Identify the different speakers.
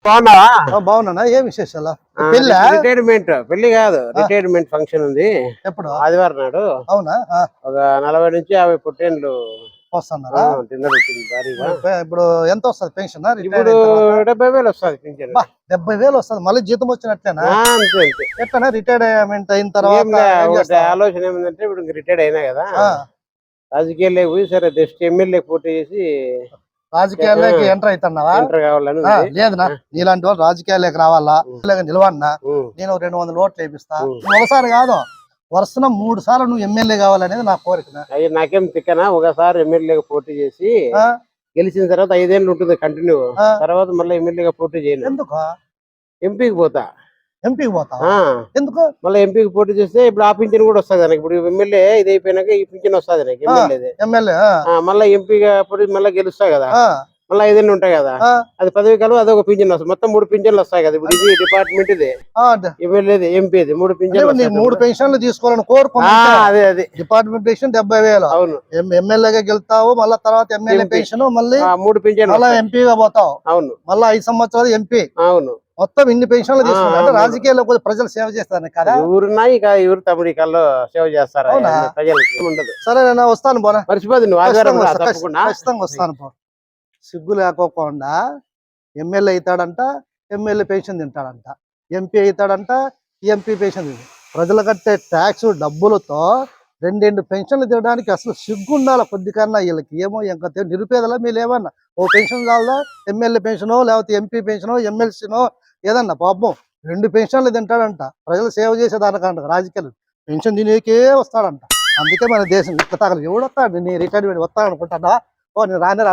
Speaker 1: బాగున్నావా?
Speaker 2: బాగున్నా. ఏం విశేషాలు? పెళ్ళి
Speaker 1: పెళ్లి కాదు, రిటైర్మెంట్ ఫంక్షన్ ఉంది.
Speaker 2: ఎప్పుడు?
Speaker 1: ఆదివారం నాడు.
Speaker 2: అవునా?
Speaker 1: ఒక 40 నుంచి 50 పుట్టేళ్ళు
Speaker 2: వస్తున్నారా?
Speaker 1: డిన్నర్ ఉంటుంది భారీగా.
Speaker 2: ఇప్పుడు ఎంత వస్తుంది పెన్షన్?
Speaker 1: ఇప్పుడు 70,000 వస్తుంది పింఛన్.
Speaker 2: 70,000 వస్తుంది. మళ్ళీ జీతం వచ్చినట్లేనా?
Speaker 1: అంతే
Speaker 2: ఎట్లా రిటైర్మెంట్ అయిన తర్వాత
Speaker 1: ఆలోచన ఏమిందంటే ఇప్పుడు రిటైర్డ్ అయినా కదా, రాజకీయాల్లో పోయి సరే జస్ట్ ఎమ్మెల్యే పోటీ చేసి
Speaker 2: రాజకీయాల్లోకి ఎంటర్ అవుతున్నావా?
Speaker 1: ఎంటర్ కావాలని.
Speaker 2: లేదనా, నీలాంటి వాళ్ళు రాజకీయాల్లోకి రావాలా, నిలవన్నా నేను 200 ఓట్లు వేపిస్తా. ఒకసారి కాదు, వరుసన 3 సార్లు నువ్వు ఎమ్మెల్యే కావాలనేది నా కోరిక.
Speaker 1: అయ్యి నాకేం తిక్కనా, ఒకసారి ఎమ్మెల్యేగా పోటీ చేసి గెలిచిన తర్వాత 5 ఏళ్ళు ఉంటుంది కంటిన్యూ. తర్వాత మళ్ళీ ఎమ్మెల్యేగా పోటీ చేయను.
Speaker 2: ఎందుకు?
Speaker 1: ఎంపీకి పోతా.
Speaker 2: ఎంపీకి పోతా? ఎందుకు?
Speaker 1: మళ్ళీ ఎంపీకి పోటీ చేస్తే ఇప్పుడు ఆ పింఛన్ కూడా వస్తుంది నాకు. ఇప్పుడు ఎమ్మెల్యే ఇది అయిపోయినాక ఈ పింఛన్ వస్తుంది నాకు
Speaker 2: ఎమ్మెల్యే.
Speaker 1: మళ్ళీ ఎంపీగా పోటీ మళ్ళీ గెలుస్తా కదా, మళ్ళీ 5 ఏళ్ళు ఉంటాయి కదా. అది 10 కాలం అదొక పింఛన్ వస్తుంది. మొత్తం 3 పింఛన్లు వస్తాయి కదా. ఇప్పుడు ఇది డిపార్ట్మెంట్, ఇది ఎమ్మెల్యేది, ఎంపీది 3 పింఛన్లు.
Speaker 2: 3 పెన్షన్లు తీసుకోవాలని కోరుకున్నా.
Speaker 1: అదే అది
Speaker 2: డిపార్ట్మెంట్ పెన్షన్ 70,000. అవును. ఎమ్మెల్యేగా గెలుతావు, మళ్ళీ తర్వాత ఎమ్మెల్యే పెన్షన్, మళ్ళీ
Speaker 1: 3 పింఛన్లు,
Speaker 2: మళ్ళీ ఎంపీగా పోతావు.
Speaker 1: అవును.
Speaker 2: మళ్ళీ 5 సంవత్సరాలు ఎంపీ. అవును. మొత్తం ఇన్ని పెన్షన్లు తీసుకుంటా. అంటే రాజకీయాల్లో ప్రజలు సేవ చేస్తారు కదా.
Speaker 1: ఊరున్నాయి ఎవరు తమ్ముడి కల్లో సేవ చేస్తారు ప్రజలకు ఉండదు.
Speaker 2: సరే నేను వస్తాను. పోనా
Speaker 1: మర్చిపోదు నువ్వు.
Speaker 2: ఖచ్చితంగా వస్తాను. పో, సిగ్గు లేకోకుండా ఎమ్మెల్యే అవుతాడంట, ఎమ్మెల్యే పెన్షన్ తింటాడంట. ఎంపీ అవుతాడంట, ఎంపీ పెన్షన్ తింటాడు. ప్రజలు కట్టే ట్యాక్స్ డబ్బులతో 2 పెన్షన్లు తినడానికి అసలు సిగ్గు ఉండాలి కొద్ది కన్నా. వీళ్ళకి ఏమో ఇంకా నిరుపేదలా మీరు ఏమన్నా ఓ పెన్షన్ కావాలా, ఎమ్మెల్యే పెన్షనో లేకపోతే ఎంపీ పెన్షనో ఎమ్మెల్సీనో ఏదన్నా. పాపం 2 పెన్షన్లు తింటాడంట. ప్రజలు సేవ చేసేదానికంట. రాజకీయాలు పెన్షన్ తినేకే వస్తాడంట. అందుకే మన దేశం ఇట్లా తగలు. ఎవడు వస్తాడు? నీ రిటైర్మెంట్ వస్తాడు అనుకుంటాడా? ఓ నేను రాను